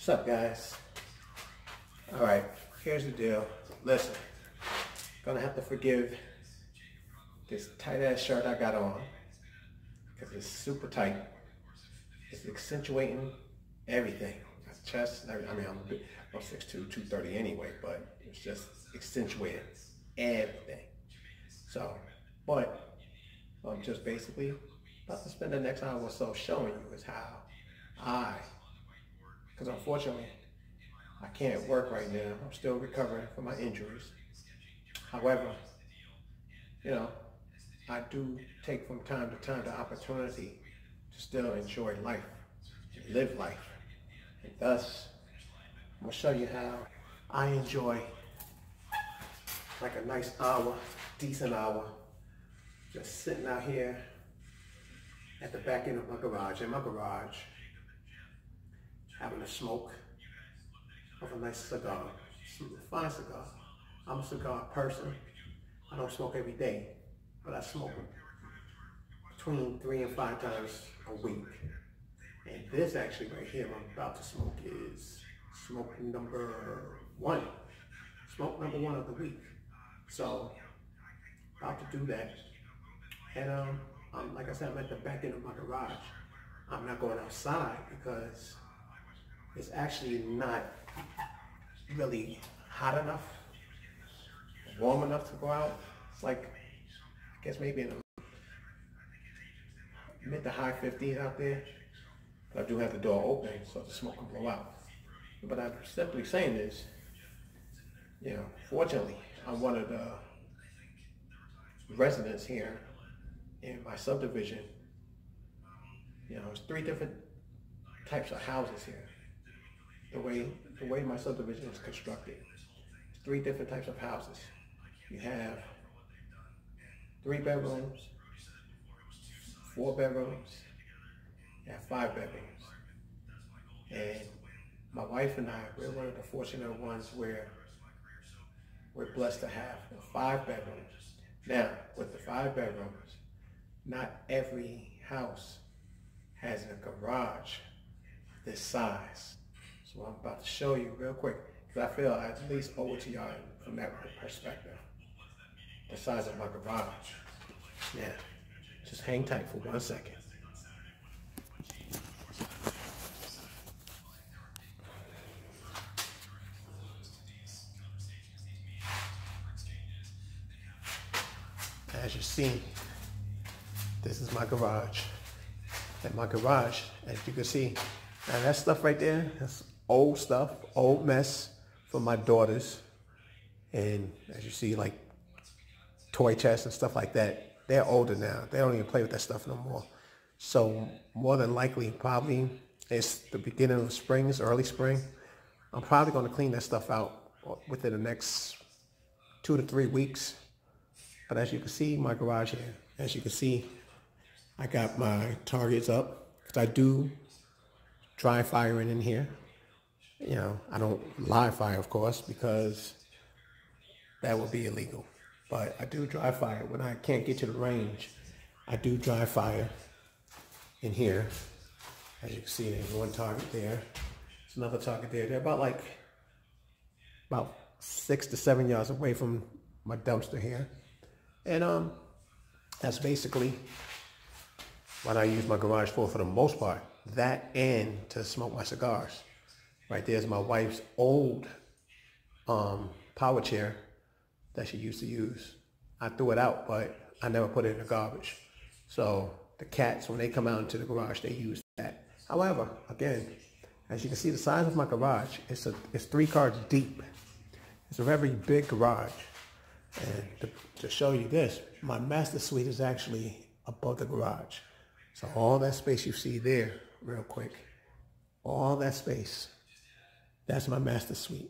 What's up, guys? All right, here's the deal. Listen, gonna have to forgive this tight ass shirt I got on because it's super tight. It's accentuating everything. My chest, I mean, I'm 6'2", 230 anyway, but it's just accentuating everything. So, but I'm just basically about to spend the next hour or so showing you is how because unfortunately, I can't work right now. I'm still recovering from my injuries. However, you know, I do take from time to time the opportunity to still enjoy life, live life. And thus, I'm gonna show you how I enjoy like a nice hour, decent hour, just sitting out here at the back end of my garage, having a smoke of a nice cigar, a fine cigar. I'm a cigar person. I don't smoke every day, but I smoke between 3 and 5 times a week. And this actually right here I'm about to smoke is smoke number 1. Smoke number 1 of the week. So, about to do that. And like I said, I'm at the back end of my garage. I'm not going outside because it's actually not really hot enough, warm enough to go out. It's like, I guess maybe in the mid to high 50s out there. But I do have the door open so the smoke can blow out. But I'm simply saying is, you know, fortunately, I'm one of the residents here in my subdivision. You know, there's 3 different types of houses here. The way my subdivision is constructed, there's 3 different types of houses. You have 3 bedrooms, 4 bedrooms, and 5 bedrooms. And my wife and I, we're one of the fortunate ones where we're blessed to have 5 bedrooms. Now, with the 5 bedrooms, not every house has a garage this size. So I'm about to show you real quick, because I feel I at least owe it to y'all from that perspective. The size of my garage. Yeah, just hang tight for 1 second. As you see, this is my garage. And my garage, as you can see, now that stuff right there, that's old stuff, old mess from my daughters. And as you see, like toy chests and stuff like that, they're older now. They don't even play with that stuff no more. So more than likely, probably it's the beginning of spring, it's early spring. I'm probably gonna clean that stuff out within the next 2 to 3 weeks. But as you can see, my garage here, as you can see, I got my targets up, because I do dry firing in here. You know, I don't live fire, of course, because that would be illegal. But I do dry fire. When I can't get to the range, I do dry fire in here. As you can see, there's 1 target there. There's another target there. They're about 6 to 7 yards away from my dumpster here. And that's basically what I use my garage for the most part. That and to smoke my cigars. Right there's my wife's old power chair that she used to use. I threw it out, but I never put it in the garbage. So the cats, when they come out into the garage, they use that. However, again, as you can see, the size of my garage, it's 3 cars deep. It's a very big garage. And to show you this, my master suite is actually above the garage. So all that space you see there, real quick, all that space, that's my master suite.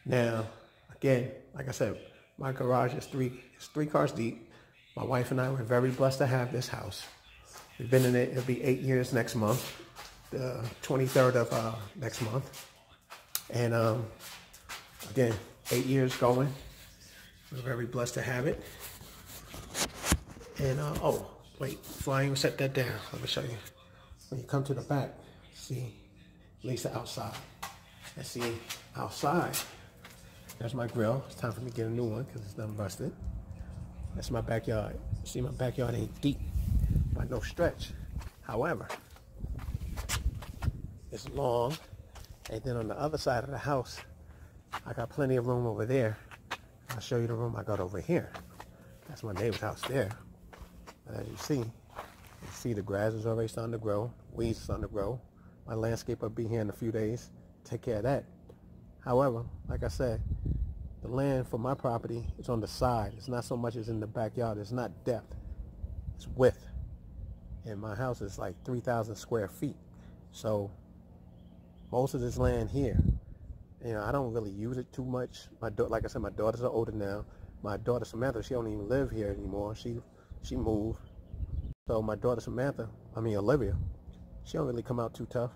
Now, again, like I said, my garage is 3 cars deep. My wife and I were very blessed to have this house. We've been in it, it'll be 8 years next month, the 23rd of next month. And again, 8 years going. We're very blessed to have it. And oh, wait, before I even set that down, let me show you. When you come to the back, see, at least the outside. And see, outside, there's my grill. It's time for me to get a new one because it's done busted. That's my backyard. See, my backyard ain't deep by no stretch. However, it's long. And then on the other side of the house, I got plenty of room over there. I'll show you the room I got over here. That's my neighbor's house there. But as you see the grass is already starting to grow. Weeds are starting to grow. My landscaper will be here in a few days. Take care of that. However, like I said, the land for my property is on the side. It's not so much as in the backyard. It's not depth. It's width. And my house is like 3,000 square feet. So most of this land here, you know, I don't really use it too much. Like I said, my daughters are older now. My daughter Samantha, she don't even live here anymore. She moved. So my daughter Olivia, she don't really come out too tough.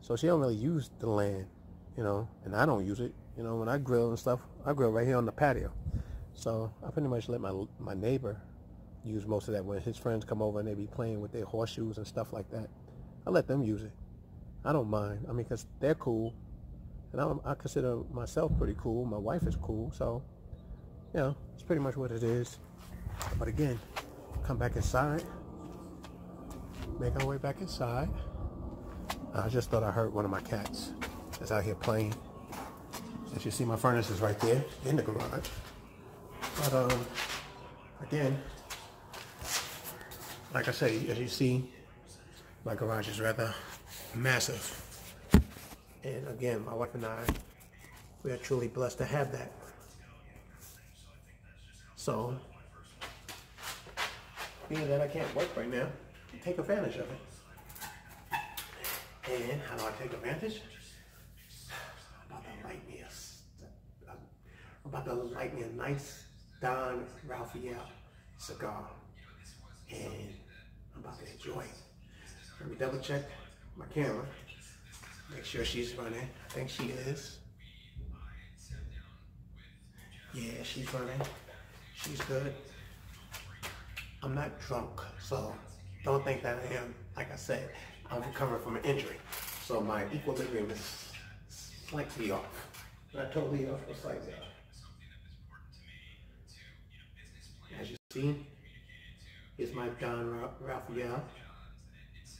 So she don't really use the land, you know, and I don't use it. You know, when I grill and stuff, I grill right here on the patio. So I pretty much let my neighbor use most of that. When his friends come over and they be playing with their horseshoes and stuff like that, I let them use it. I don't mind. I mean, because they're cool. And I consider myself pretty cool. My wife is cool. So, you know, it's pretty much what it is. But again, come back inside. Make our way back inside. I just thought I heard one of my cats that's out here playing. As you see, my furnace is right there in the garage. But again, like I say, as you see, my garage is rather massive. And again, my wife and I, we are truly blessed to have that. So, being that I can't work right now, take advantage of it. And how do I take advantage? I'm about to light me a nice Don Raphael cigar. And I'm about to enjoy it. Let me double check my camera. Make sure she's running. I think she is. Yeah, she's running. She's good. I'm not drunk, so don't think that I am. Like I said, I'm recovering from an injury. So my equilibrium is slightly off. Not totally off, but slightly off. As you see, here's my Don Raphael.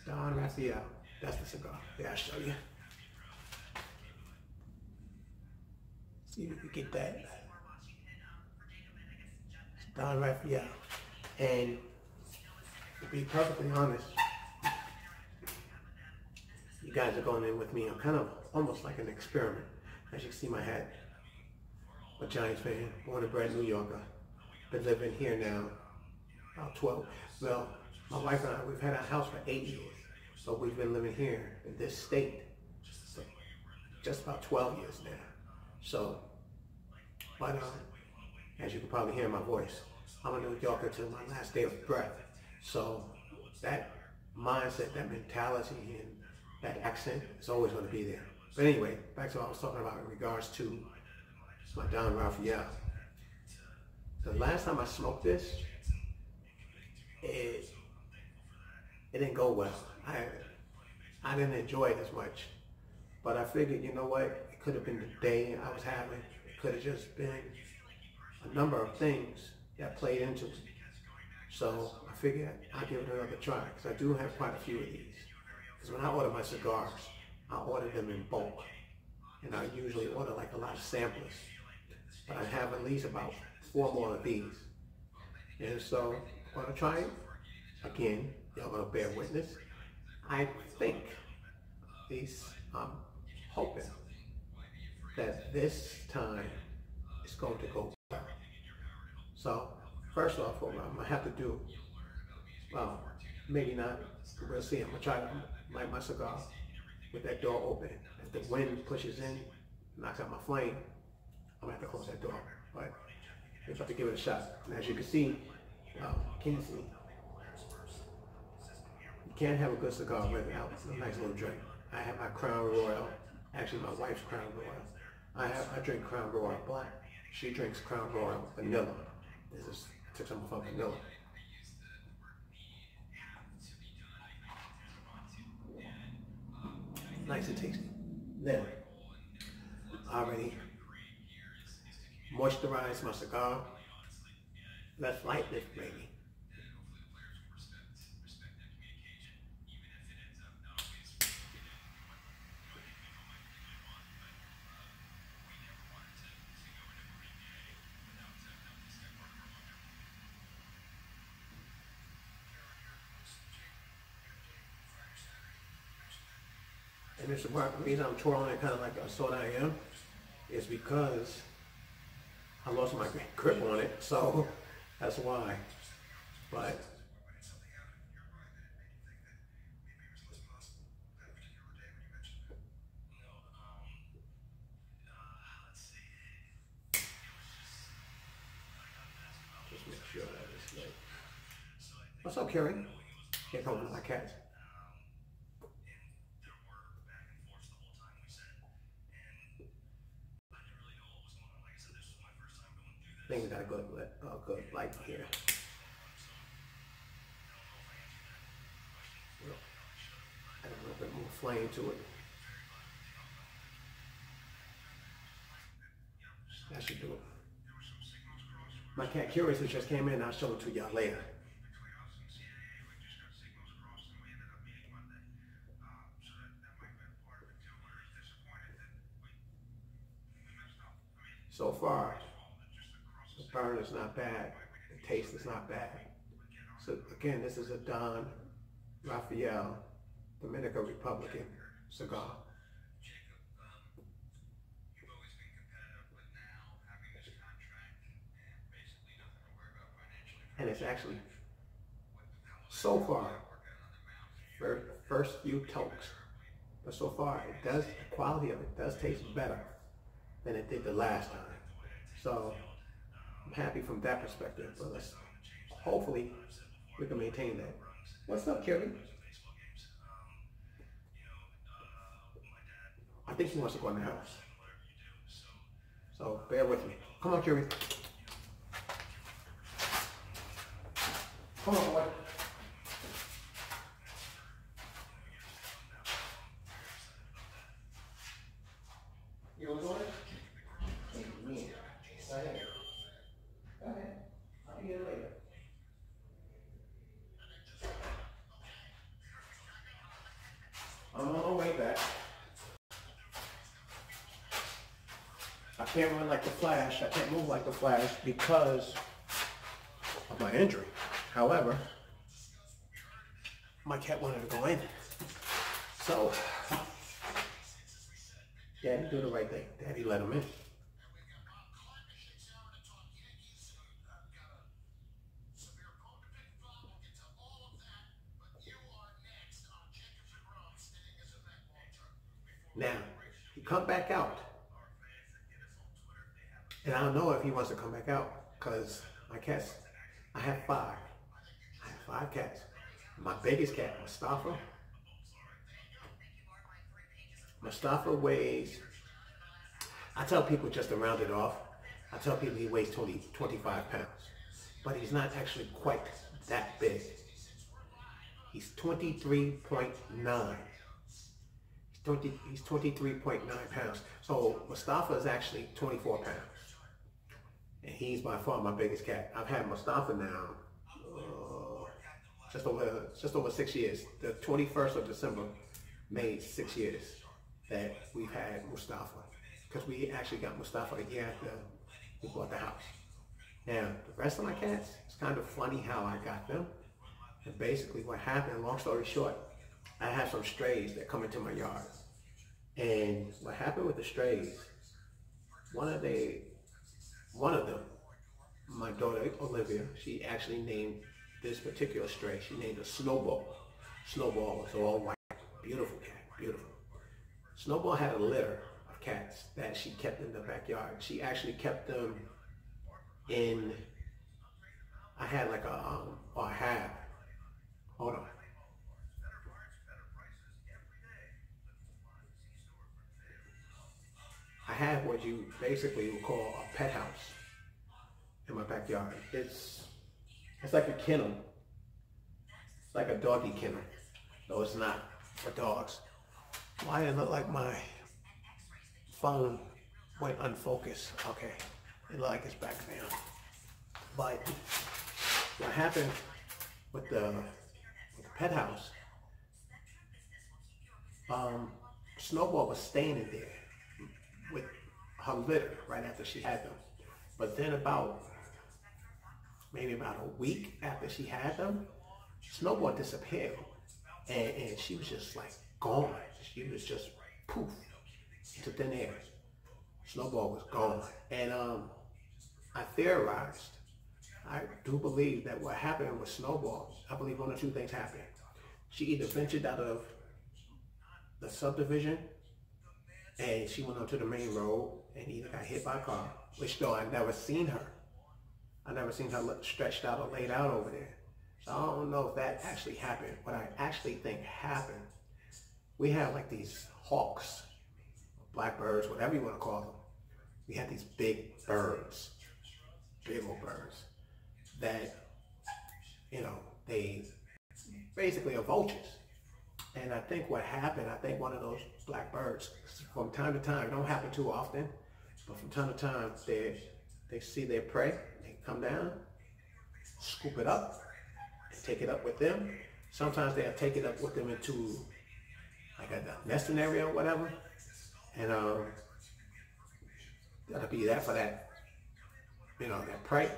Don Raphael. That's the cigar. Yeah, I'll show you. See if we can get that. It's Don Raphael. And to be perfectly honest, you guys are going in with me. I'm kind of almost like an experiment. As you can see my hat. I'm a Giants fan, born and bred New Yorker. Been living here now about 12. Well, my wife and I, we've had our house for 8 years. So we've been living here in this state for just about 12 years now. So, but as you can probably hear in my voice, I'm a New Yorker till my last day of breath. So that mindset, that mentality, and that accent is always going to be there. But anyway, back to what I was talking about in regards to my Don Raphael. The last time I smoked this, it didn't go well. I didn't enjoy it as much. But I figured, you know what? It could have been the day I was having. It could have just been a number of things that played into it. So I figured I'll give it another try, because I do have quite a few of these. Because when I order my cigars, I order them in bulk. And I usually order like a lot of samplers. But I have at least about 4 more of these. And so I'm going to try it. Again, y'all going to bear witness. I think, at least I'm hoping, that this time it's going to go well. So first off, what I'm going to have to do, well, maybe not, we'll see. I'm going to try to light my cigar with that door open. If the wind pushes in, knocks out my flame, I'm going to have to close that door. But I'm about to give it a shot. And as you can see, can't see. You can't have a good cigar without a nice little drink. I have my Crown Royal, actually my wife's Crown Royal. I drink Crown Royal Black. She drinks Crown Royal Vanilla. I took some from vanilla. Nice and tasty. Then, I already moisturized my cigar. Let's light this baby. And it's the reason I'm twirling it kind of like I thought I am is because I lost my grip on it, so that's why. But just make sure that it's good. What's up, Carrie? Here comes one of my cats. I think we got a good light here. Add a little bit more flame to it. That should do it. My cat Curious just came in. I'll show it to y'all later. So far, the burn is not bad. The taste is not bad. So again, this is a Don Rafael Dominican Republican cigar. And it's actually, so far, first few tokes, but so far the quality of it does taste better than it did the last time. So I'm happy from that perspective, but hopefully we can maintain that. What's up, Kerry? I think he wants to go in the house. So bear with me. Come on, Kerry. Come on, boy. You want to go in? Go ahead. Go ahead. I'll be here later. I'm on my way back. I can't run like the Flash. I can't move like the Flash because of my injury. However, my cat wanted to go in. So, Daddy do the right thing. Daddy let him in. Now, he come back out. And I don't know if he wants to come back out because my cats, I have 5. I have 5 cats. My biggest cat, Mustafa weighs, I tell people just to round it off, I tell people he weighs 25 pounds. But he's not actually quite that big. He's 23.9. He's 23.9 pounds. So Mustafa is actually 24 pounds. And he's by far my biggest cat. I've had Mustafa now just over 6 years. The 21st of December made 6 years that we've had Mustafa. Because we actually got Mustafa a year after we bought the house. Now, the rest of my cats, it's kind of funny how I got them. And basically what happened, long story short, I have some strays that come into my yard. And what happened with the strays, one of them, my daughter Olivia, she actually named this particular stray, she named it Snowball. Snowball was all white, beautiful cat, beautiful. Snowball had a litter of cats that she kept in the backyard. She actually kept them in, I have, hold on. I have what you basically would call a pet house in my backyard. It's like a kennel. It's like a doggy kennel. No, it's not for dogs. Why does it look like my phone went unfocused. Okay, it looked like it's back now. But what happened with the pet house, Snowball was staying in there with her litter right after she had them. But then maybe about a week after she had them, Snowball disappeared. And she was just like gone. She was just poof into thin air. Snowball was gone. And I theorized, I do believe that what happened with Snowball, I believe one or two things happened. She either ventured out of the subdivision and she went onto the main road and either got hit by a car, which though I never seen her. I never seen her stretched out or laid out over there. So I don't know if that actually happened. What I actually think happened, we have like these hawks, blackbirds, whatever you want to call them. We have these big birds, big old birds that, you know, they basically are vultures. And I think what happened, I think one of those black birds, from time to time, it don't happen too often, but from time to time, they see their prey, they come down, scoop it up, and take it up with them. Sometimes they'll take it up with them into like a nesting area or whatever. And that'll be that for that, you know, that prey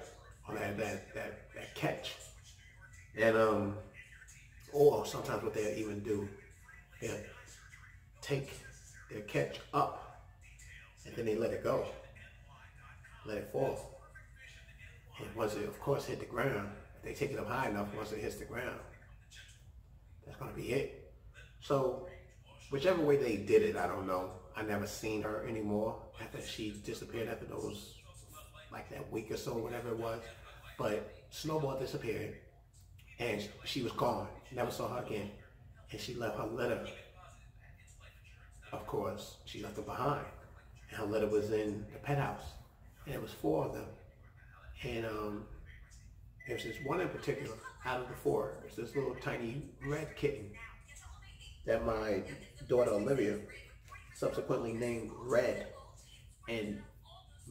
or that catch. And or sometimes what they'll even do, they'll take their catch up and then they let it go, let it fall. And once it, of course, hit the ground, if they take it up high enough, once it hits the ground, that's going to be it. So whichever way they did it, I don't know. I never seen her anymore after she disappeared after those, like that week or so, whatever it was. But Snowball disappeared and she was gone. Never saw her again. And she left her litter. Of course, she left them behind. And her litter was in the pet house. And it was 4 of them. And there was this one in particular, out of the 4, there's this little tiny red kitten that my daughter Olivia subsequently named Red. And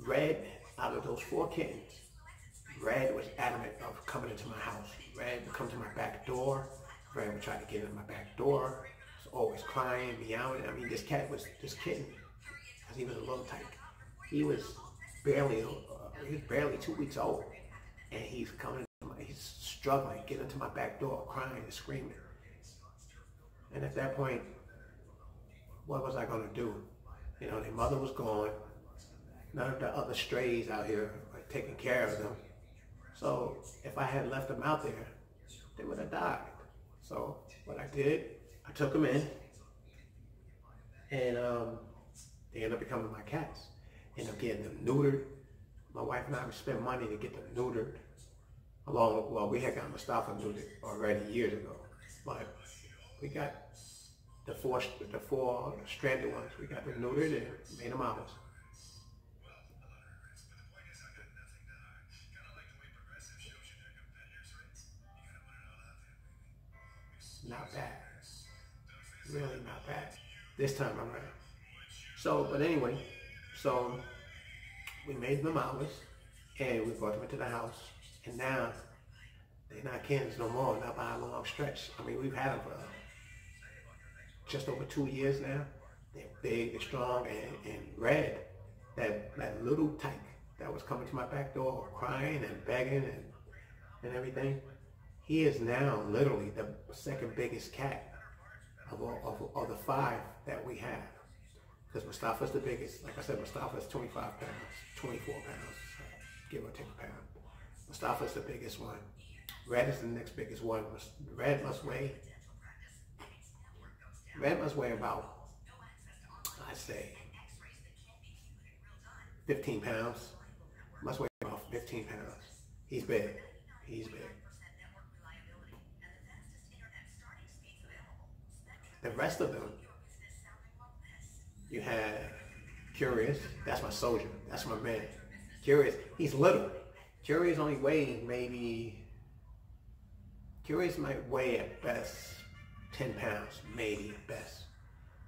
Red, out of those 4 kittens, Red was adamant of coming into my house. Red would come to my back door. Red would try to get in my back door. Was always crying, meowing. I mean, this kitten, because he was a little tyke. He was barely 2 weeks old, and he's coming. He's struggling, getting into my back door, crying and screaming. And at that point, what was I going to do? You know, their mother was gone. None of the other strays out here were taking care of them. So if I had left them out there, they would have died. So what I did, I took them in, and they ended up becoming my cats. Ended up getting them neutered. My wife and I would spend money to get them neutered. Well, we had got Mustafa neutered already years ago, but we got the four stranded ones. We got them neutered and made them ours. Not bad. Really not bad. This time around. So, but anyway, so we made them ours and we brought them into the house. And now they're not kittens no more, not by a long stretch. I mean, we've had them for just over 2 years now. They're big, they're strong, and Red, that little tyke that was coming to my back door crying and begging and everything, he is now literally the second biggest cat of the 5 that we have. Because Mustafa's the biggest. Like I said, Mustafa's 25 pounds, 24 pounds, give or take a pound. Mustafa's the biggest one. Red is the next biggest one. Red must weigh about, I'd say, 15 pounds. Must weigh about 15 pounds. He's big. He's big. The rest of them, you have Curious. That's my soldier. That's my man. Curious. He's little. Curious only weighs maybe, Curious might weigh at best 10 pounds, maybe at best.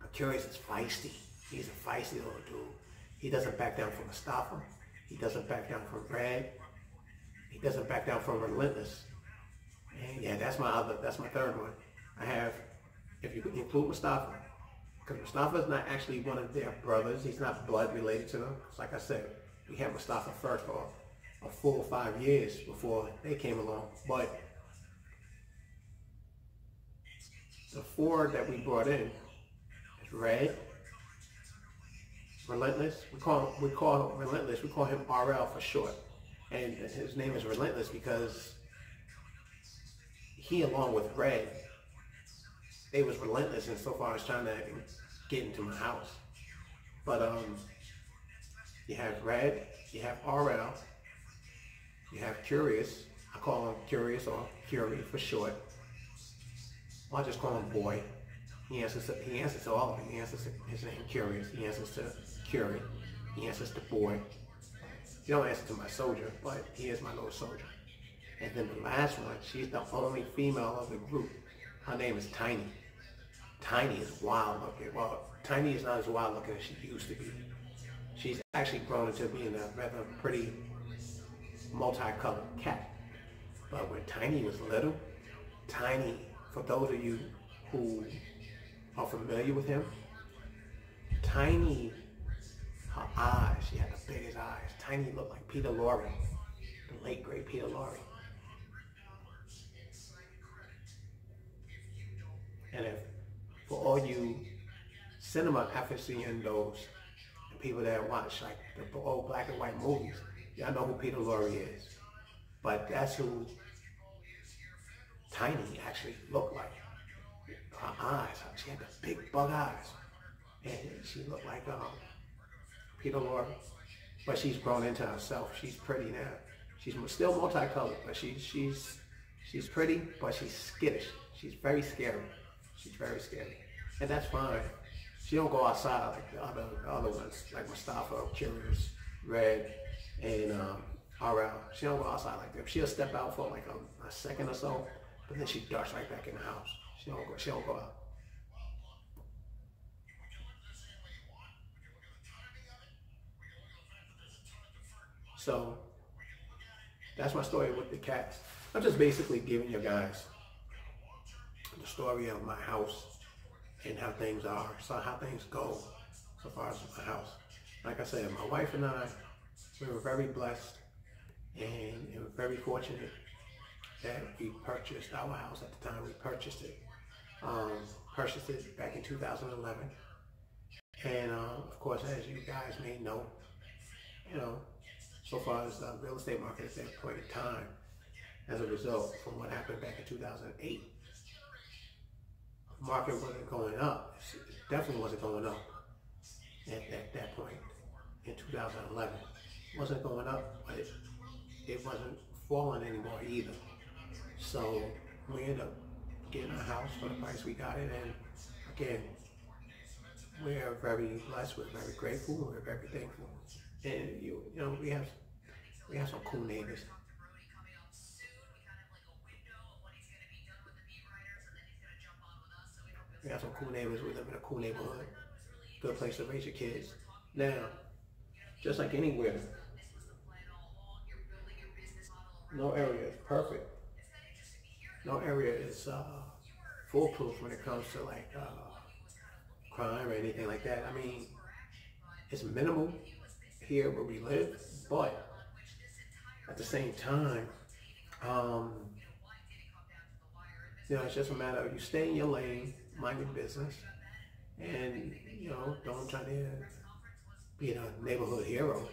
But Curious is feisty. He's a feisty little dude. He doesn't back down from Mustafa. He doesn't back down from Red. He doesn't back down from Relentless. And yeah, that's my third one. I have, if you include Mustafa, because Mustafa is not actually one of their brothers. He's not blood related to them. Like I said, we had Mustafa first for a full 5 years before they came along. But the four that we brought in is Red, Relentless. We call Relentless. We call him RL for short, and his name is Relentless because he, along with Red, they was relentless insofar as trying to get into my house. But you have Red, you have RL, you have Curious. I call him Curious or Curie for short. Well, I just call him Boy. He answers to all of them. He answers to his name Curious. He answers to Curie. He answers to Boy. He don't answer to my soldier, but he is my little soldier. And then the last one, she's the only female of the group. Her name is Tiny. Tiny is wild looking. Well, Tiny is not as wild looking as she used to be. She's actually grown into being a rather pretty multicolored cat. But when Tiny was little, Tiny, for those of you who are familiar with him, Tiny, her eyes, she had the biggest eyes. Tiny looked like Peter Lorre, the late great Peter Lorre. And if, for all you cinema aficionados and people that watch like the old black and white movies, y'all know who Peter Lorre is. But that's who Tiny actually looked like. Her eyes, she had the big bug eyes. And she looked like Peter Lorre. But she's grown into herself. She's pretty now. She's still multicolored, but she's pretty, but she's skittish. She's very scary. She's very scary. And that's fine. She don't go outside like the other ones, like Mustafa, Curious, Red, and RL. She don't go outside like them. She'll step out for like a second or so, but then she darts right back in the house. She don't go out. So that's my story with the cats. I'm just basically giving you guys the story of my house and how things are, so how things go so far as my house. Like I said, my wife and I, we were very blessed and very fortunate that we purchased our house at the time we purchased it. Purchased it back in 2011. And of course, as you guys may know, so far as the real estate market at that point in time, as a result from what happened back in 2008, the market wasn't going up. It definitely wasn't going up at that point in 2011. It wasn't going up, but it wasn't falling anymore either. So we ended up getting a house for the price we got it, and again, we're very blessed, we're very grateful, we're very thankful. And we have some cool neighbors. We have some cool neighbors. We live in a cool neighborhood. Good place to raise your kids. Now, just like anywhere, no area is perfect. No area is foolproof when it comes to like crime or anything like that. I mean, it's minimal here where we live, but at the same time, it's just a matter of you stay in your lane, mind your business, and don't try to be a neighborhood hero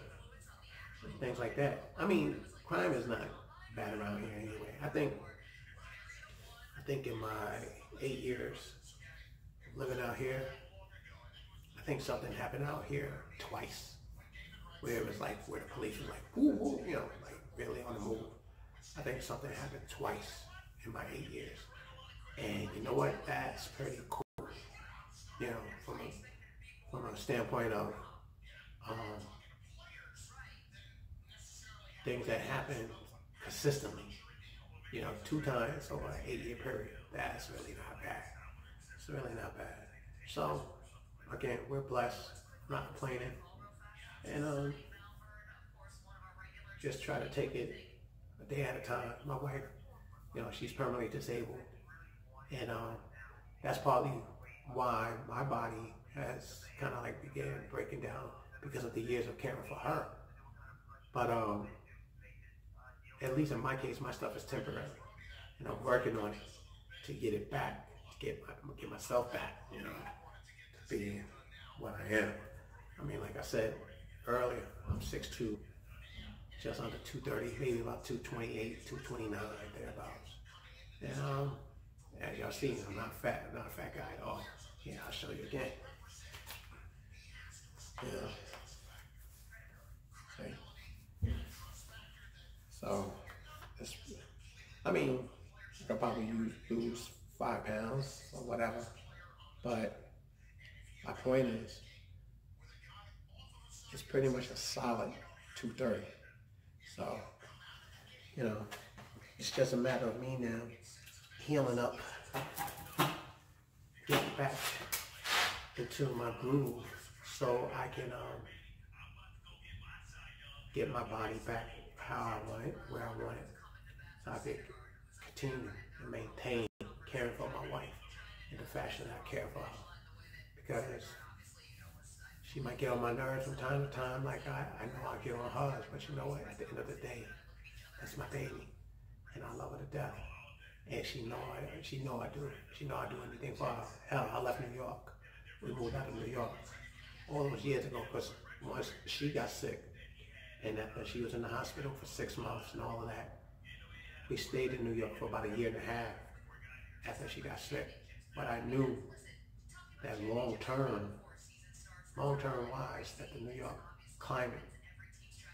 and things like that. I mean, crime is not bad around here anyway. I think in my 8 years living out here, I think something happened out here twice, where it was like, where the police was like, woo, woo, like really on the move. I think something happened twice in my 8 years. And you know what? That's pretty cool. From a standpoint of things that happen consistently. 2 times over an 8-year period. That's really not bad. It's really not bad. So again, we're blessed. I'm not complaining. and just try to take it a day at a time. My wife, she's permanently disabled, and that's partly why my body has kind of like began breaking down because of the years of caring for her. But at least in my case, my stuff is temporary, and I'm working on it to get it back, to get myself back, to be what I am. I mean, like I said earlier, I'm 6'2", just under 230, maybe about 228, 229, thereabouts. And as y'all see, I'm not fat. I'm not a fat guy at all. Yeah, I'll show you again. Yeah. See? So, I mean, I could probably lose 5 pounds or whatever, but my point is, it's pretty much a solid 230. So, it's just a matter of me now healing up, getting back into my groove so I can get my body back how I want it, where I want it, so I can continue to maintain caring for my wife in the fashion that I care for her. Because she might get on my nerves from time to time, like I know I get on hers, but you know what, at the end of the day, that's my baby, and I love her to death. And she know I do. She know I do anything for her. Hell, I left New York. We moved out of New York all those years ago because once she got sick, and after she was in the hospital for 6 months and all of that, we stayed in New York for about 1.5 years after she got sick. But I knew that long-term wise, that the New York climate,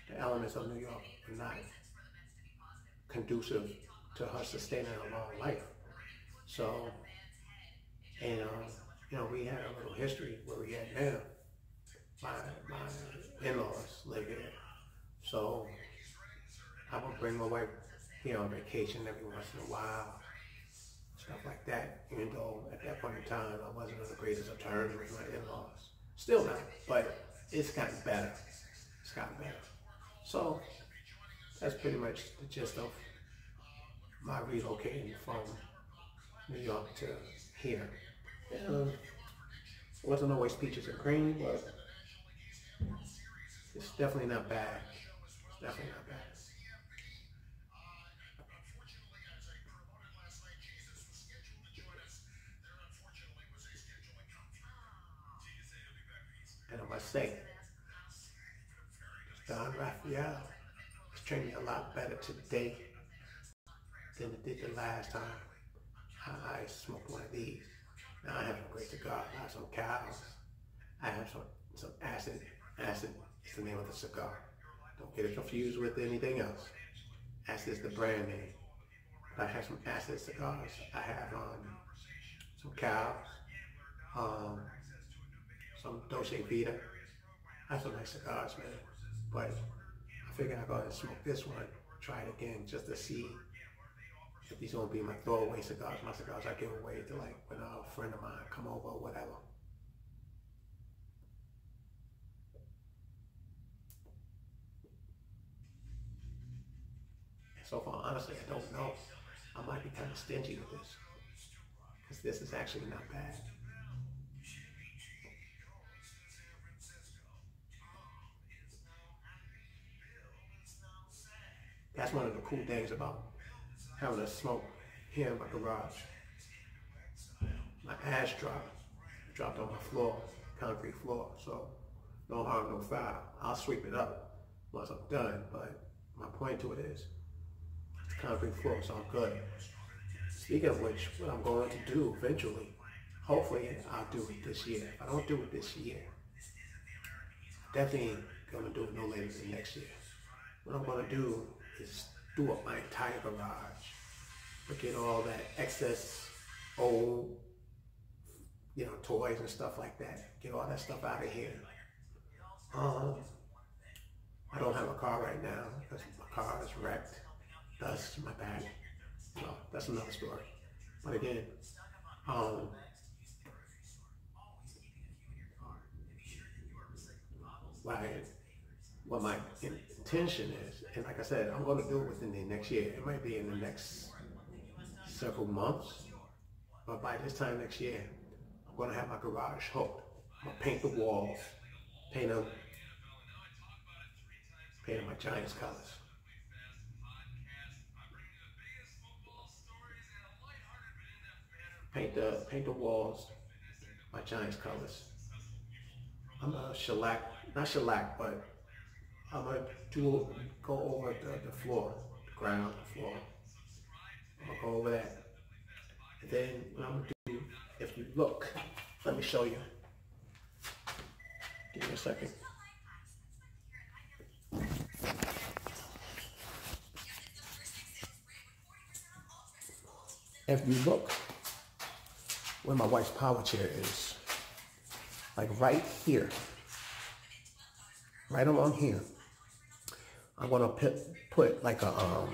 the elements of New York were not conducive to her sustaining a long life. So, and we had a little history where we had now. My in-laws live here. So I would bring my wife here on vacation every once in a while, stuff like that, even though at that point in time I wasn't on the greatest of terms with my in-laws. Still not, but it's gotten better. It's gotten better. So that's pretty much the gist of my relocating from New York to here. It wasn't always peaches and cream, but it's definitely not bad. It's definitely not bad. And I must say, Don Raphael is treating me a lot better today than it did the last time I smoked one of these. Now I have a great cigar. I have some cows. I have some acid. Acid is the name of the cigar. Don't get it confused with anything else. Acid is the brand name. But I have some acid cigars. I have some cows, some Dolce Vita. I have some nice cigars, man. But I figured I'd go ahead and smoke this one, try it again, just to see if these gonna be my throwaway cigars, my cigars I give away to like when a friend of mine come over or whatever. So far, honestly, I don't know. I might be kind of stingy with this, because this is actually not bad. That's one of the cool things about having a smoke here in my garage. My ash dropped on my floor, concrete floor, so no harm, no foul. I'll sweep it up once I'm done, but my point to it is, it's concrete floor, so I'm good. Speaking of which, what I'm going to do eventually, hopefully I'll do it this year. If I don't do it this year, I definitely ain't gonna do it no later than next year. What I'm gonna do is do up my entire garage, but get all that excess old, toys and stuff like that. Get all that stuff out of here. I don't have a car right now because my car is wrecked. Thus my bag. So that's another story. But again, what my intention is. And like I said, I'm going to do it within the next year. It might be in the next several months, but by this time next year, I'm going to have my garage hooked. I'm going to paint the walls, paint them my Giants colors. Paint the walls my Giants colors. I'm gonna not shellac, but I'm gonna go over the floor, the ground, the floor. I'm gonna go over that. And then what I'm gonna do, if you look, let me show you. Give me a second. If you look where my wife's power chair is, like right here, right along here, I'm gonna put like a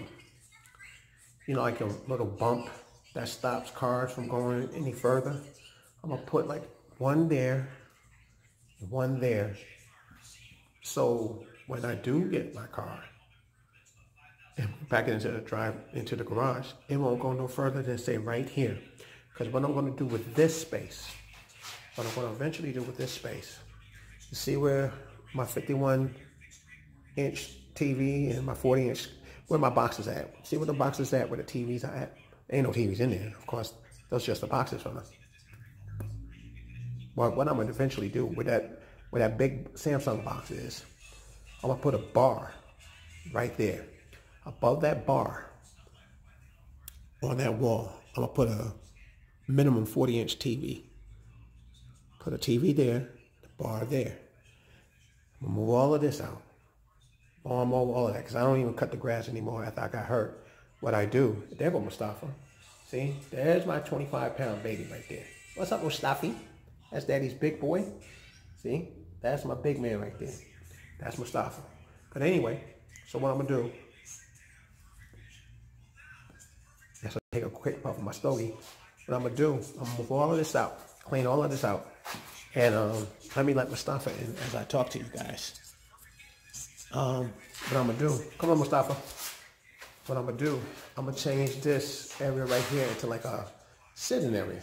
like a little bump that stops cars from going any further. I'm gonna put like one there, one there. So when I do get my car and back into the garage, it won't go no further than say right here. Because what I'm gonna do with this space, what I'm gonna eventually do with this space, you see where my 51-inch TV and my 40-inch, where my box is at. See where the box is at, where the TVs are at? Ain't no TVs in there, of course. Those are just the boxes from us. Well, what I'm gonna eventually do with that big Samsung box is, I'm gonna put a bar right there. Above that bar, on that wall, I'm gonna put a minimum 40-inch TV. Put a TV there, the bar there. I'm gonna move all of this out. I'm over all of that, because I don't even cut the grass anymore after I got hurt. What I do, there go Mustafa. See, there's my 25-pound baby right there. What's up, Mustafa? That's Daddy's big boy. See, that's my big man right there. That's Mustafa. But anyway, so what I'm gonna do, I'm gonna take a quick puff of my stogie. What I'm gonna do, I'm gonna move all of this out, clean all of this out, and let me let Mustafa in as I talk to you guys. What I'm gonna do, come on Mustafa. What I'm gonna do, I'm gonna change this area right here into like a sitting area.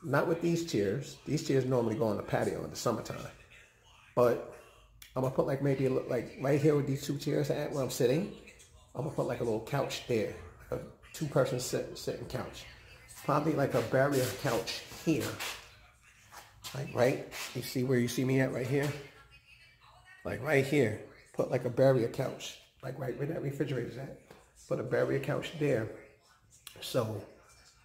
Not with these chairs. These chairs normally go on the patio in the summertime. But I'm gonna put like maybe like right here with these two chairs at where I'm sitting. I'm gonna put like a little couch there, like a two-person sitting couch. Probably like a barrier couch here. Like right, you see where you see me at right here? Like right here. Put like a barrier couch, like right where that refrigerator's at. Put a barrier couch there. So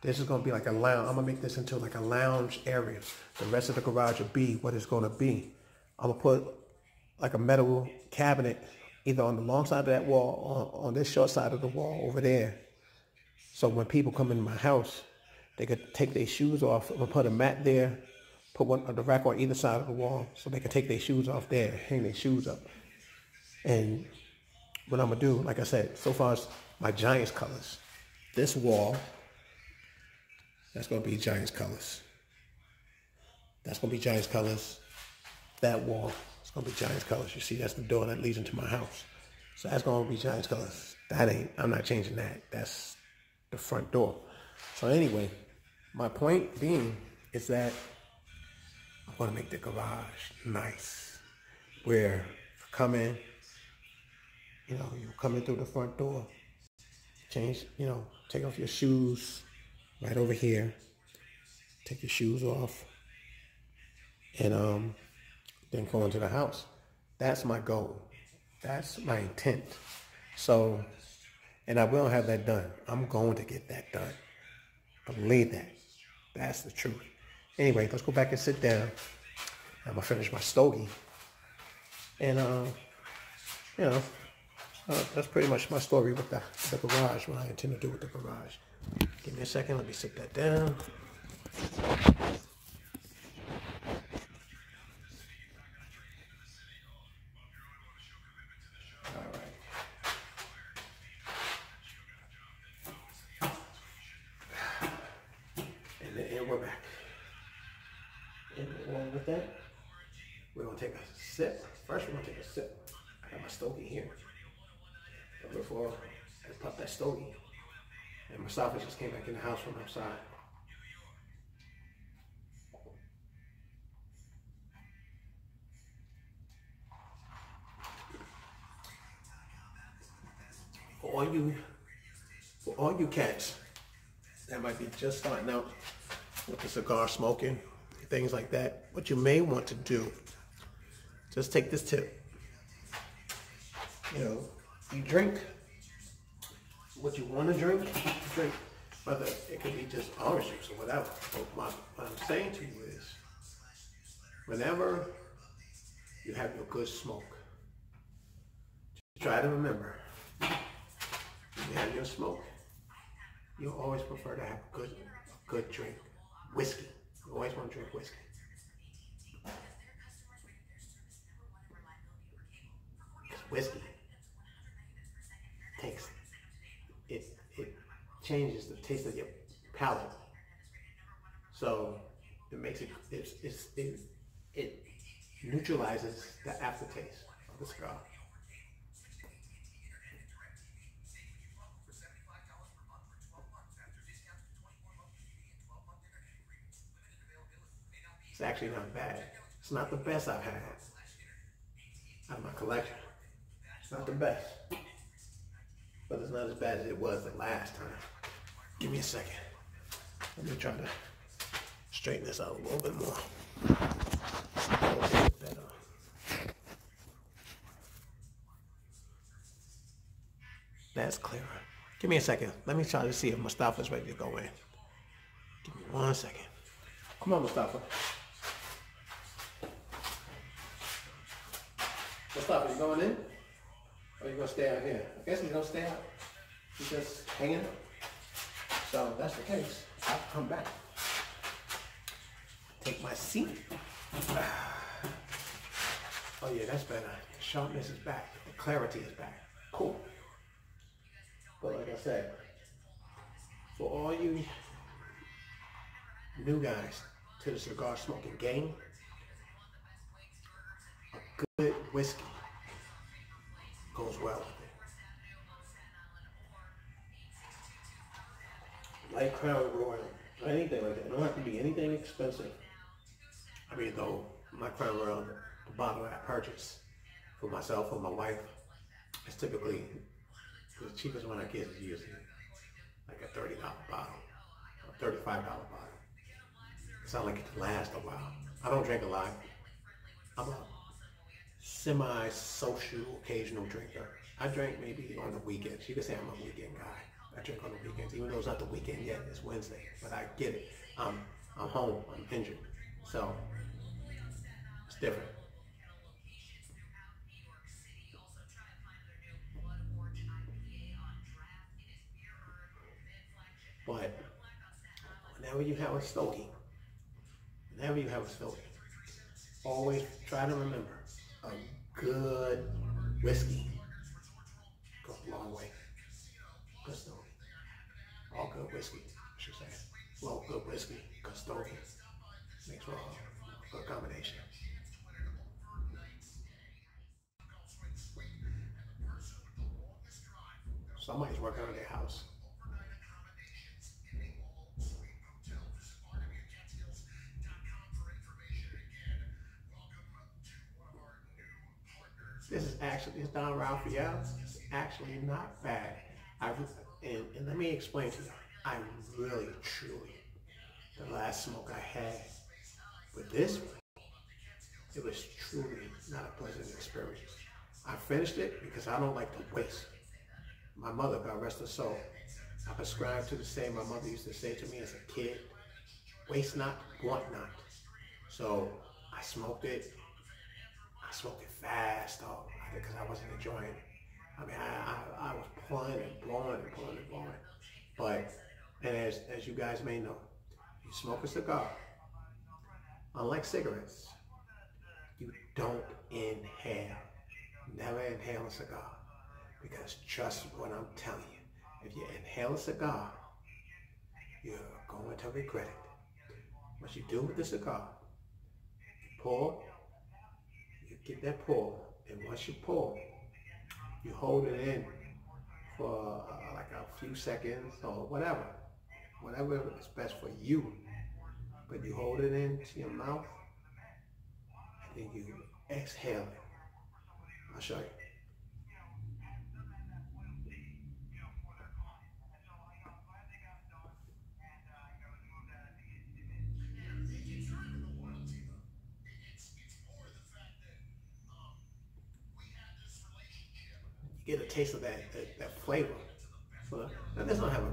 this is gonna be like a lounge. I'm gonna make this into like a lounge area. The rest of the garage will be what it's gonna be. I'm gonna put like a metal cabinet either on the long side of that wall or on this short side of the wall over there. So when people come in my house, they could take their shoes off. I'm gonna put a mat there, put one of the rack on either side of the wall so they can take their shoes off there, hang their shoes up. And what I'm gonna do, like I said, so far as my Giants colors, this wall, that's gonna be Giants colors. That's gonna be Giants colors. That wall, it's gonna be Giants colors. You see, that's the door that leads into my house. So that's gonna be Giants colors. I'm not changing that. That's the front door. So anyway, my point being is that I wanna make the garage nice. Where you come in, you come in through the front door, change, take off your shoes right over here, take your shoes off, and then go into the house. That's my goal. That's my intent. So, and I will have that done. I'm going to get that done. Believe that. That's the truth. Anyway, let's go back and sit down. I'm gonna finish my stogie, and that's pretty much my story with the garage, what I intend to do with the garage. Give me a second, let me sit that down. All right. And we're back. And along with that, we're gonna take a sip. First, we're gonna take a sip I got my stogie here. But before I popped that stogie, and Mustafa just came back in the house from outside. For all you cats that might be just starting out with the cigar smoking, things like that, what you may want to do, just take this tip. You know, you drink what you want to drink, whether it could be just orange juice or whatever. But what I'm saying to you is, whenever you have your good smoke, try to remember, when you have your smoke, you always prefer to have a good drink. Whiskey. You always want to drink whiskey. Because whiskey it changes the taste of your palate. So it makes it neutralizes the aftertaste of the cigar. It's actually not bad. It's not the best I've had out of my collection. It's not the best. But it's not as bad as it was the last time. Give me a second. Let me try to straighten this out a little bit more. A little bit better. That's clearer. Give me a second. Let me try to see if Mustafa's ready to go in. Give me 1 second. Come on, Mustafa. Mustafa, you going in? Or you gonna stay out here? I guess he's gonna stay out. He's just hanging out. So if that's the case, I'll come back. Take my seat. Oh yeah, that's better. The sharpness is back. The clarity is back. Cool. But like I said, for all you new guys to the cigar smoking game, a good whiskey goes well with it. Light Crown Royal, or anything like that. It don't have to be anything expensive. I mean, though, my Crown Royal, the bottle I purchase for myself or my wife, is typically the cheapest one I get is usually like a $30 bottle, or $35 bottle. It's not like it can last a while. I don't drink a lot. I'm a semi-social, occasional drinker. I drink maybe on the weekends. You can say I'm a weekend guy. I drink on the weekends, even though it's not the weekend yet. It's Wednesday, but I get it. I'm home. I'm injured, so it's different. But whenever you have a stogie, always try to remember a good whiskey goes a long way. Good stogie. All good whiskey, I should say. Well, good whiskey, good stogie makes for a good combination. Somebody's working on their house. It's down around for y'all. It's actually not bad. And let me explain to you. I really, truly, the last smoke I had with this one, it was truly not a pleasant experience. I finished it because I don't like to waste. My mother, God rest her soul, I prescribed to the same my mother used to say to me as a kid, waste not, want not. So I smoked it. I smoked it fast, though, because I wasn't enjoying it. I mean, I was pulling and blowing and pulling and blowing. But, and as you guys may know, you smoke a cigar, unlike cigarettes, you don't inhale. Never inhale a cigar. Because trust what I'm telling you, if you inhale a cigar, you're going to regret it. What you do with the cigar, you pour, you get that pour, and once you pour, You hold it in for like a few seconds or whatever is best for you. But you hold it into your mouth and then you exhale it. I'll show you. Get a taste of that flavor. So now this don't have a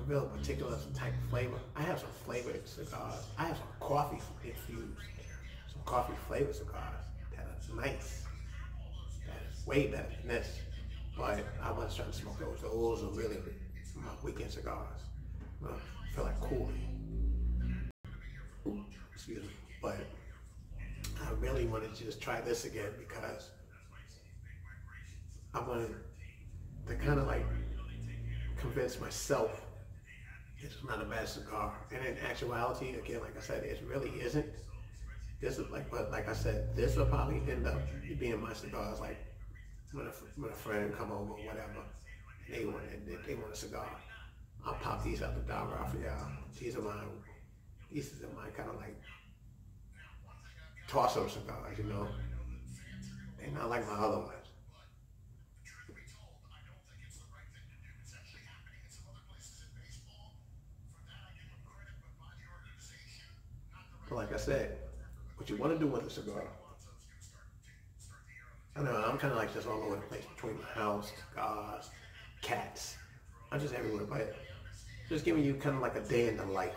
real particular type of flavor. I have some flavored cigars. I have some coffee infused, some coffee flavored cigars that are nice. That is way better than this. But I wasn't trying to smoke those. Those are really my weekend cigars. I feel like cooling. Excuse me. But I really wanted to just try this again because I wanted to kind of like convince myself it's not a bad cigar. And in actuality, again, like I said, it really isn't. This is like, but like I said, this will probably end up being my cigars. Like when a friend come over or whatever, they want a cigar. I'll pop these out the dollar for y'all. These are my kind of like toss-up cigars, you know. They're not like my other ones. But like I said, what you want to do with a cigar, I know I'm kind of like just all over the place between my house, cigars, cats. I'm just everywhere, but just giving you kind of like a day in the life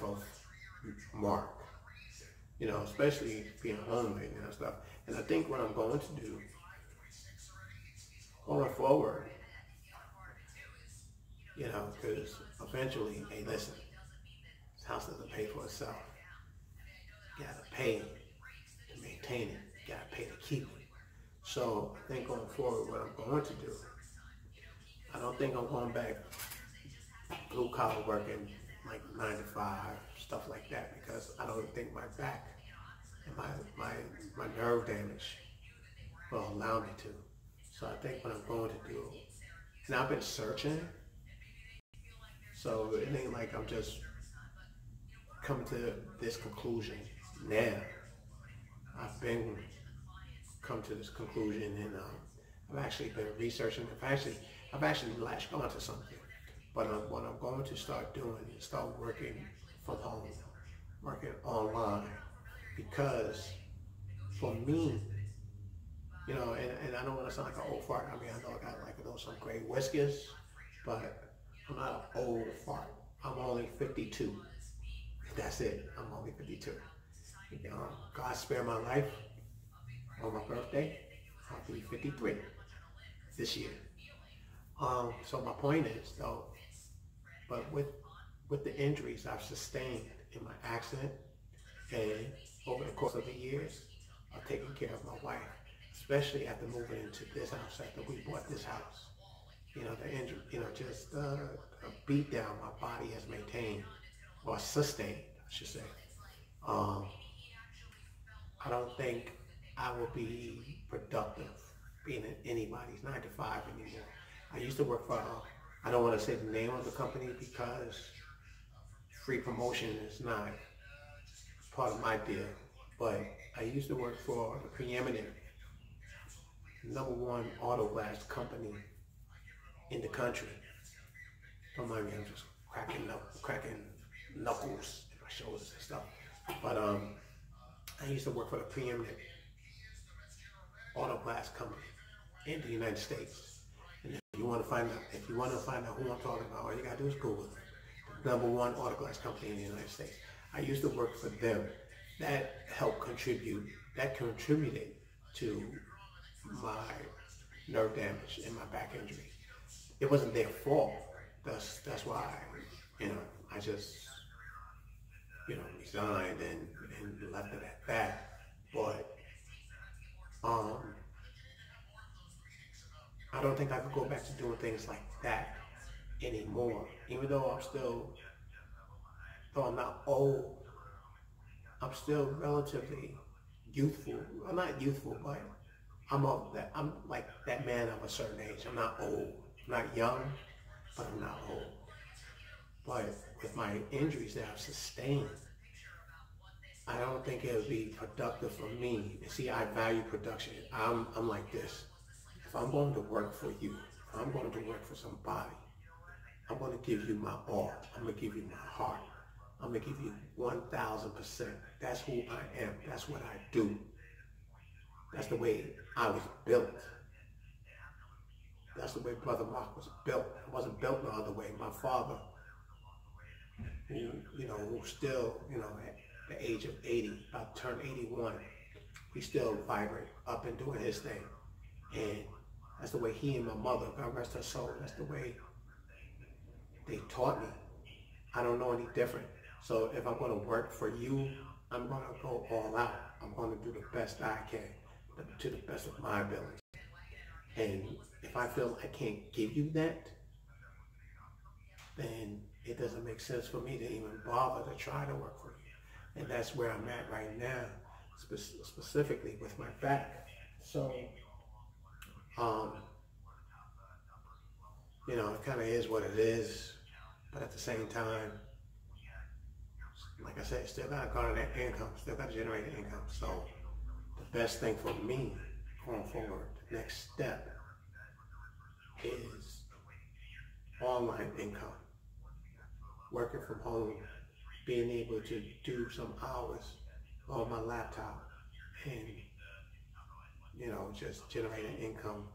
of Mark. You know, especially being home right now and stuff. And I think what I'm going to do going forward, you know, because eventually, hey, listen, this house doesn't pay for itself. You gotta pay to maintain it. You gotta pay to keep it. So I think going forward, what I'm going to do, I don't think I'm going back blue collar working like 9 to 5, stuff like that, because I don't think my back and my nerve damage will allow me to. So I think what I'm going to do, and I've been searching, so it ain't like I'm just coming to this conclusion now. I've been come to this conclusion, and I've actually been researching. I've actually latched onto something. But what I'm going to start doing is start working from home, working online, because for me, you know, and I don't want to sound like an old fart. I mean, I know I got like some great whiskers, but I'm not an old fart. I'm only 52. That's it. I'm only 52. God spare my life. On my birthday, I'll be 53 this year. So my point is, though, but with the injuries I've sustained in my accident and over the course of the years, I've taken care of my wife, especially after moving into this house, after we bought this house. You know, the injury, you know, just a beat down my body has maintained, or sustained, I should say. I don't think I will be productive being in anybody's 9 to 5 anymore. I used to work for, I don't want to say the name of the company because free promotion is not part of my deal, but I used to work for the preeminent #1 auto glass company in the country. Don't mind me, I'm just cracking knuckles in my shoulders and stuff. But I used to work for the preeminent auto glass company in the United States. And if you want to find out who I'm talking about, all you gotta do is Google it. The #1 auto glass company in the United States. I used to work for them. That contributed to my nerve damage and my back injury. It wasn't their fault. That's why, you know, I just, you know, resigned and left it at that. But I don't think I could go back to doing things like that anymore. Even though though I'm not old, I'm still relatively youthful. I'm not youthful, but I'm like that man of a certain age. I'm not old. I'm not young, but I'm not old. But with my injuries that I've sustained, I don't think it would be productive for me. See, I value production. I'm like this. If I'm going to work for you, if I'm going to work for somebody, I'm going to give you my all. I'm going to give you my heart. I'm going to give you 1,000%. That's who I am. That's what I do. That's the way I was built. That's the way Brother Mark was built. I wasn't built no other way. My father, who still, at the age of 80, about to turn 81, he's still vibrant, up and doing his thing. And that's the way he and my mother, God rest her soul, that's the way they taught me. I don't know any different. So if I'm going to work for you, I'm going to go all out. I'm going to do the best I can, to the best of my ability. And if I feel I can't give you that, then it doesn't make sense for me to even bother to try to work for you. And that's where I'm at right now, specifically with my back. So, it kind of is what it is. But at the same time, like I said, still got to garner that income, still got to generate an income. So the best thing for me going forward, the next step is online income. Working from home, being able to do some hours on my laptop and, just generate an income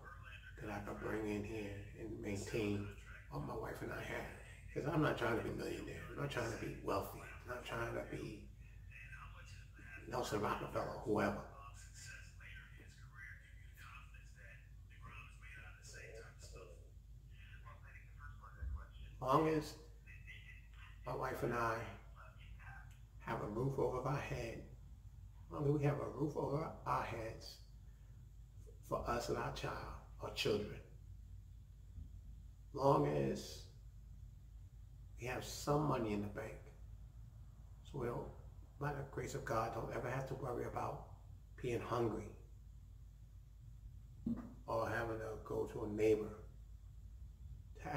that I can bring in here and maintain what my wife and I have. Because I'm not trying to be a millionaire. I'm not trying to be wealthy. I'm not trying to be Nelson Rockefeller or whoever. As long as my wife and I have a roof over our head, as long as we have a roof over our heads for us and our child or children, as long as we have some money in the bank, so we don't, by the grace of God, don't ever have to worry about being hungry or having to go to a neighbor to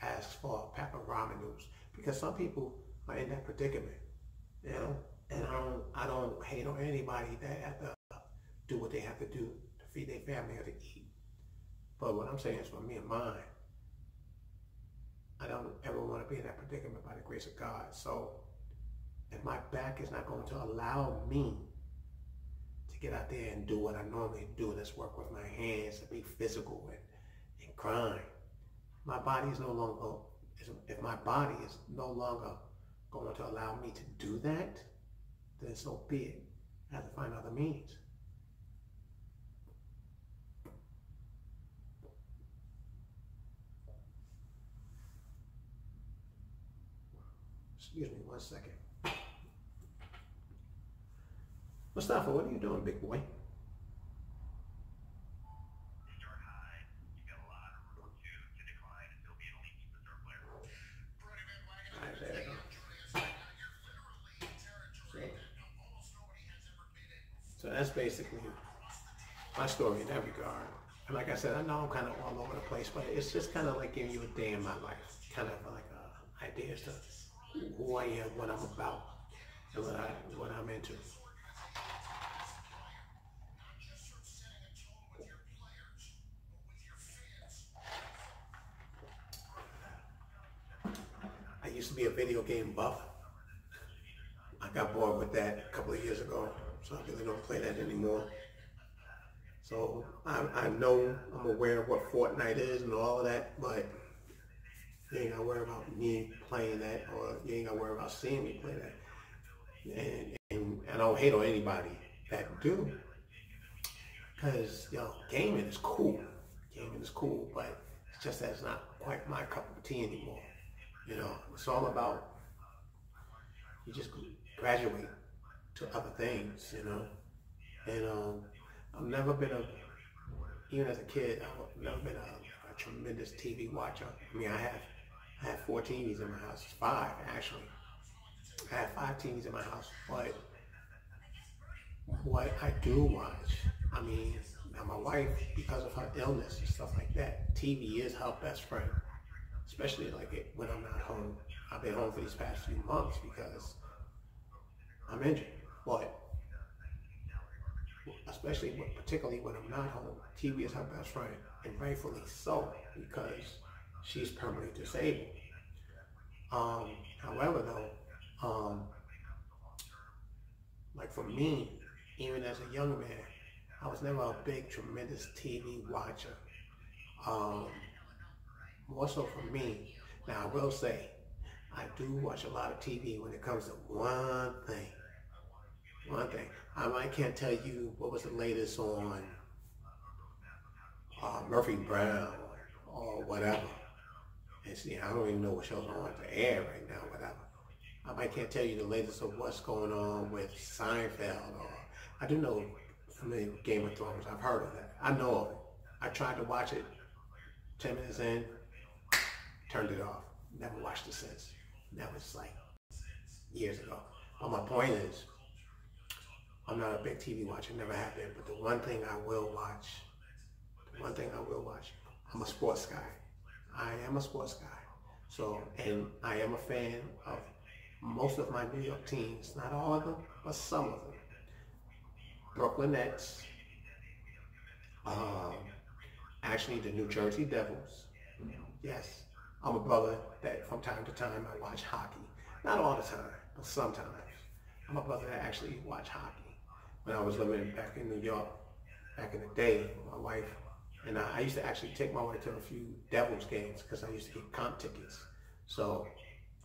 ask for a pack of ramen noodles, because some people are in that predicament, and I don't hate on anybody that have to do what they have to do to feed their family or to eat. But what I'm saying is, for me and mine, I don't ever want to be in that predicament by the grace of God. So if my back is not going to allow me to get out there and do what I normally do, and that's work with my hands and be physical and grind, my body is no longer, if my body is no longer going to allow me to do that, then so be it. I have to find other means. Excuse me 1 second. Mustafa, what are you doing, big boy? So that's basically my story in that regard. And like I said, I know I'm kind of all over the place, but it's just kind of like giving you a day in my life, kind of like an idea as to who I am, what I'm about, and what I'm into. I used to be a video game buff. I got bored with that a couple of years ago, so I really don't play that anymore. So I know, I'm aware of what Fortnite is and all of that, but you ain't gotta worry about me playing that, or you ain't gotta worry about seeing me play that. And I don't hate on anybody that do, because gaming is cool. Gaming is cool, but it's just that it's not quite my cup of tea anymore. It's all about, you just graduate to other things, and I've never been even as a kid, I've never been a tremendous TV watcher. I mean, I have 4 TVs in my house, 5 actually. I have 5 TVs in my house, but what I do watch, I mean, Now my wife, because of her illness and stuff like that, TV is her best friend, especially like when I'm not home. I've been home for these past few months because I'm injured, but particularly when I'm not home, TV is her best friend, and rightfully so, because she's permanently disabled. However though, like for me, even as a young man, I was never a big, tremendous TV watcher. More so for me. Now I will say, I do watch a lot of TV when it comes to one thing. I can't tell you what was the latest on Murphy Brown or whatever. And see, I don't even know what shows are on the air right now, whatever. I can't tell you the latest of what's going on with Seinfeld, or I do know from the Game of Thrones. I've heard of that. I know of it. I tried to watch it 10 minutes in, turned it off. Never watched it since. That was like years ago. But my point is, I'm not a big TV watcher, never have been, but the one thing I will watch, I'm a sports guy. I am a sports guy. So, and I am a fan of most of my New York teams, not all of them, but some of them. Brooklyn Nets, actually the New Jersey Devils. Yes, I'm a brother that from time to time I watch hockey. Not all the time, but sometimes. I'm a brother that actually watch hockey. When I was living back in New York, back in the day, my wife and I used to actually take my wife to a few Devils games because I used to get comp tickets. So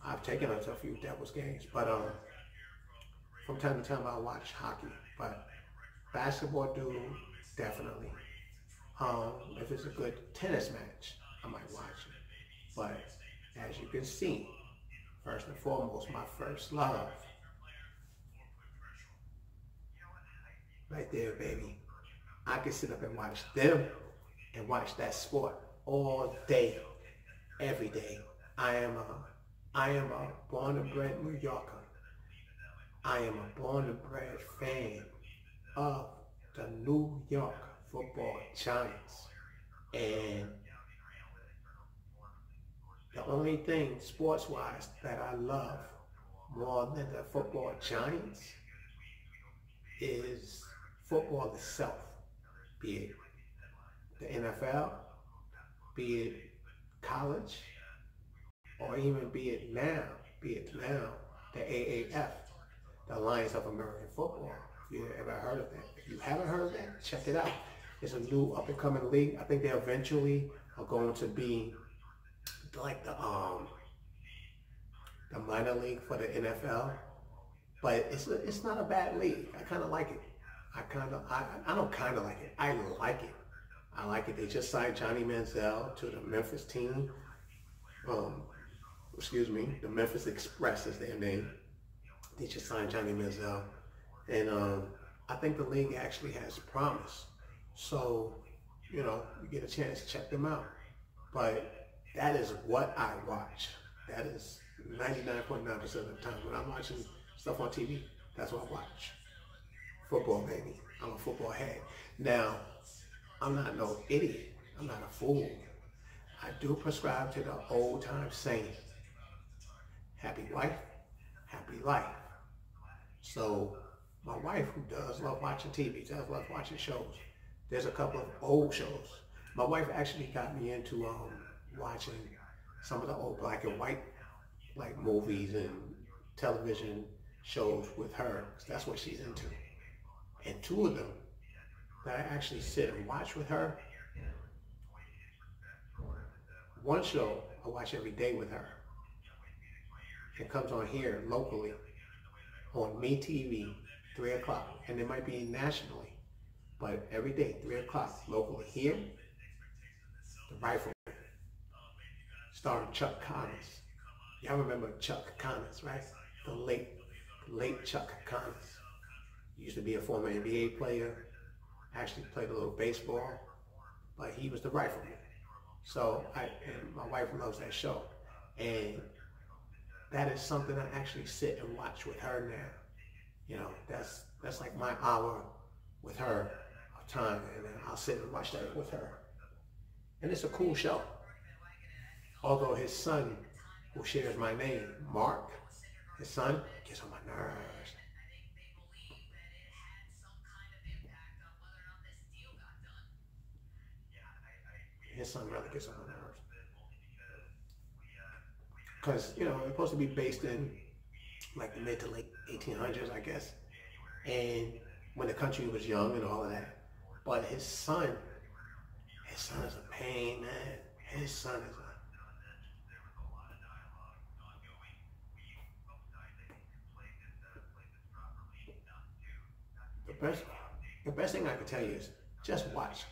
I've taken her to a few Devils games, but from time to time I watch hockey. But basketball, do definitely. If it's a good tennis match, I might watch it. But as you can see, first and foremost, my first love, right there, baby. I can sit up and watch them and watch that sport all day, every day. I am a born and bred New Yorker. I am a born and bred fan of the New York Football Giants. And the only thing sports-wise that I love more than the football Giants is football itself, be it the NFL, be it college, or even be it now the AAF, the Alliance of American Football. If you ever heard of that, if you haven't heard of that, check it out. It's a new up-and-coming league. I think they eventually are going to be like the minor league for the NFL, but it's not a bad league. I kind of like it. I don't kind of like it. I like it. I like it. They just signed Johnny Manziel to the Memphis team. The Memphis Express is their name. They just signed Johnny Manziel, and I think the league actually has promise. So, you get a chance to check them out. But that is what I watch. That is 99.9% of the time when I'm watching stuff on TV. That's what I watch. Football, baby. I'm a football head. Now, I'm not no idiot. I'm not a fool. I do prescribe to the old time saying, happy wife, happy life. So my wife, who does love watching TV, does love watching shows. There's a couple of old shows. My wife actually got me into watching some of the old black and white like movies and television shows with her, because that's what she's into. And two of them that I actually sit and watch with her. One show I watch every day with her. It comes on here locally on MeTV, 3 o'clock. And it might be nationally, but every day, 3 o'clock, locally here, The Rifleman, starring Chuck Connors. Y'all remember Chuck Connors, right? The late Chuck Connors. He used to be a former NBA player, actually played a little baseball, but he was the Rifleman. So and my wife loves that show. And that is something I actually sit and watch with her now. That's like my hour with her, the time, and then I'll sit and watch that with her. And it's a cool show. Although his son, who shares my name, Mark, his son, gets on my nerves. His son really gets on my nerves. Because, you know, it's supposed to be based in like the mid to late 1800s, I guess. And when the country was young and all of that. But his son is a pain, man. His son is the best thing I can tell you is just watch.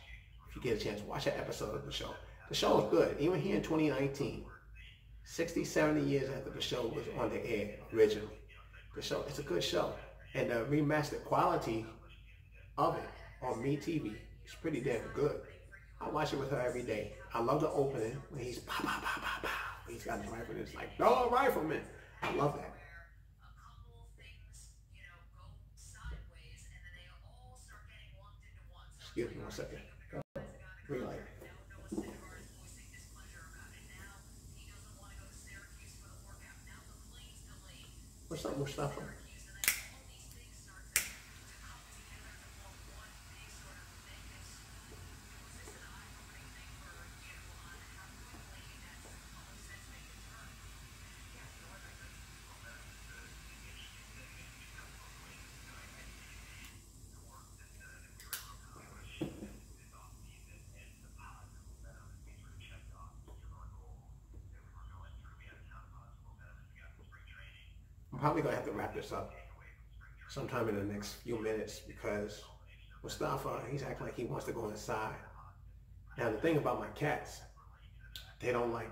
If you get a chance, watch an episode of the show. The show is good. Even here in 2019, 60, 70 years after the show was on the air originally. The show, it's a good show. And the remastered quality of it on MeTV is pretty damn good. I watch it with her every day. I love the opening when he's pow, pow, pow, pow, pow. He's got his rifle and it's like, no, rifleman. I love that. Excuse me 1 second. Green light. What's up with stuff? I'm probably gonna have to wrap this up sometime in the next few minutes because Mustafa, he's acting like he wants to go inside. Now the thing about my cats, they don't like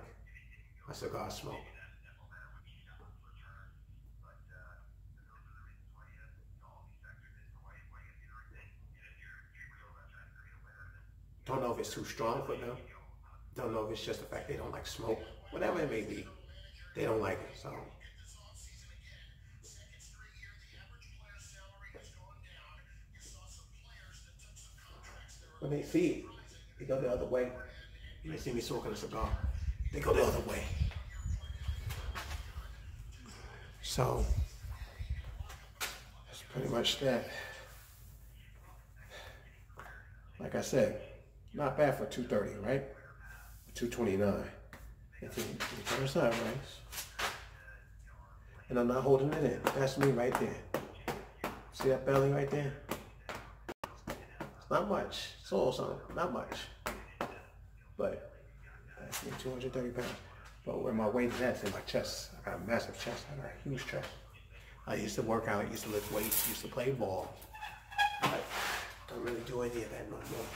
my cigar smoke. Don't know if it's too strong for them. Don't know if it's just the fact they don't like smoke. Whatever it may be, they don't like it, so. When they feed, they go the other way. You may see me smoking a cigar. They go the other way. So, that's pretty much that. Like I said, not bad for 230, right? 229. If you turn sideways. And I'm not holding it in. That's me right there. See that belly right there? Not much. It's all something. Not much. But that's me, 230 pounds. But where my weight is at, in my chest. I got a massive chest. I got a huge chest. I used to work out. I used to lift weights. Used to play ball. But don't really do any of that no more.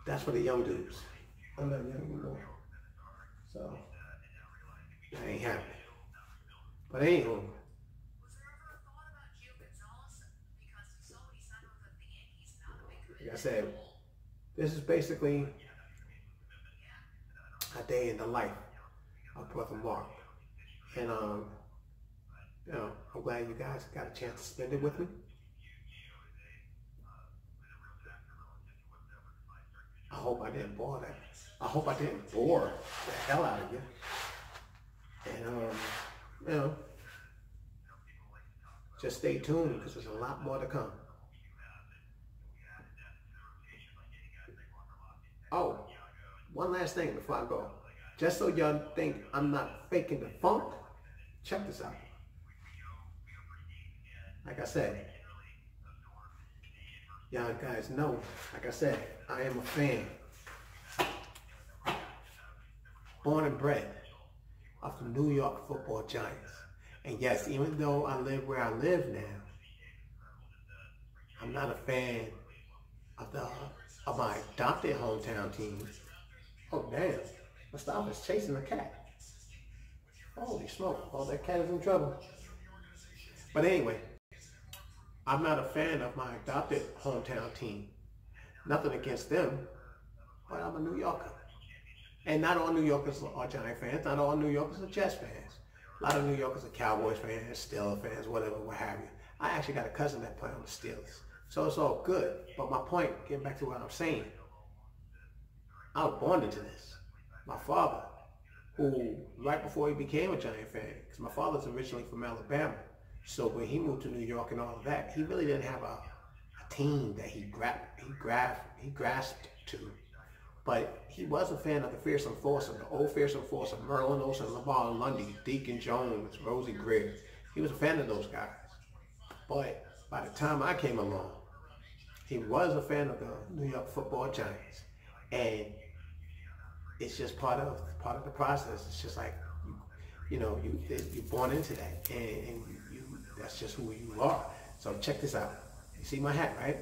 That's for the young dudes. I'm not young anymore. So, that ain't happening. But anywho, like I said, this is basically a day in the life of Brother Mark. And, you know, I'm glad you guys got a chance to spend it with me. I hope I didn't bore that. I hope I didn't bore the hell out of you. And, you know, just stay tuned because there's a lot more to come. Oh, one last thing before I go. Just so y'all think I'm not faking the funk, check this out. Like I said, y'all guys know, like I said, I am a fan. Born and bred of the New York Football Giants. And yes, even though I live where I live now, I'm not a fan of my adopted hometown team. Oh damn, Mustafa's chasing a cat. Holy smoke, oh that cat is in trouble. But anyway, I'm not a fan of my adopted hometown team. Nothing against them, but I'm a New Yorker. And not all New Yorkers are Giant fans, not all New Yorkers are Jets fans. A lot of New Yorkers are Cowboys fans, Steelers fans, whatever, what have you. I actually got a cousin that played on the Steelers. So it's all good. But my point, getting back to what I'm saying, I was born into this. My father, who right before he became a Giant fan, because my father's originally from Alabama, so when he moved to New York and all of that, he really didn't have a team that he grasped to. But he was a fan of the Fearsome Foursome, the old Fearsome Foursome, Merlin Olsen, Lamar Lundy, Deacon Jones, Rosie Greer. He was a fan of those guys. But by the time I came along, he was a fan of the New York Football Giants. And it's just part of the process. It's just like, you're born into that, and that's just who you are. So check this out. You see my hat, right?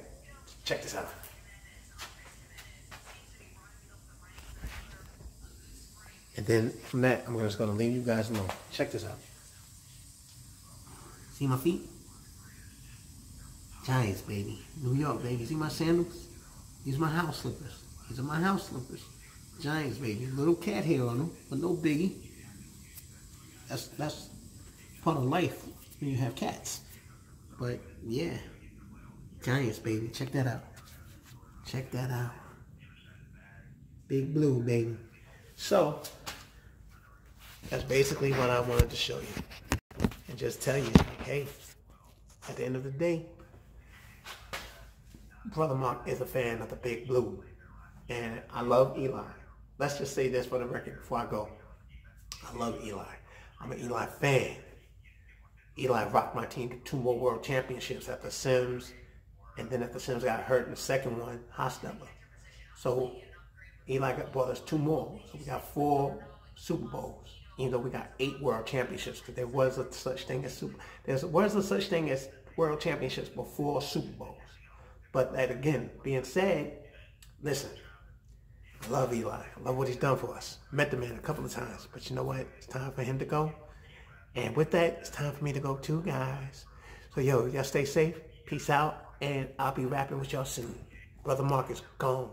Check this out. And then from that, I'm just going to leave you guys alone. Check this out. See my feet? Giants, baby. New York, baby. See my sandals? These are my house slippers. These are my house slippers. Giants, baby. Little cat hair on them, but no biggie. That's part of life when you have cats. But yeah, Giants, baby. Check that out. Check that out. Big blue, baby. So that's basically what I wanted to show you, and just tell you, hey, at the end of the day, Brother Mark is a fan of the Big Blue, and I love Eli. Let's just say this for the record before I go. I love Eli. I'm an Eli fan. Eli rocked my team to 2 more world championships after Sims, and then after Sims got hurt in the second one, Hostetler. So Eli brought us 2 more. So we got 4 Super Bowls, even though we got 8 world championships, because there was a such thing as world championships before Super Bowls. But that again being said, listen, I love Eli. I love what he's done for us. Met the man a couple of times, but you know what? It's time for him to go. And with that, it's time for me to go too, guys. So y'all stay safe. Peace out, and I'll be rapping with y'all soon. Brother Mark is gone.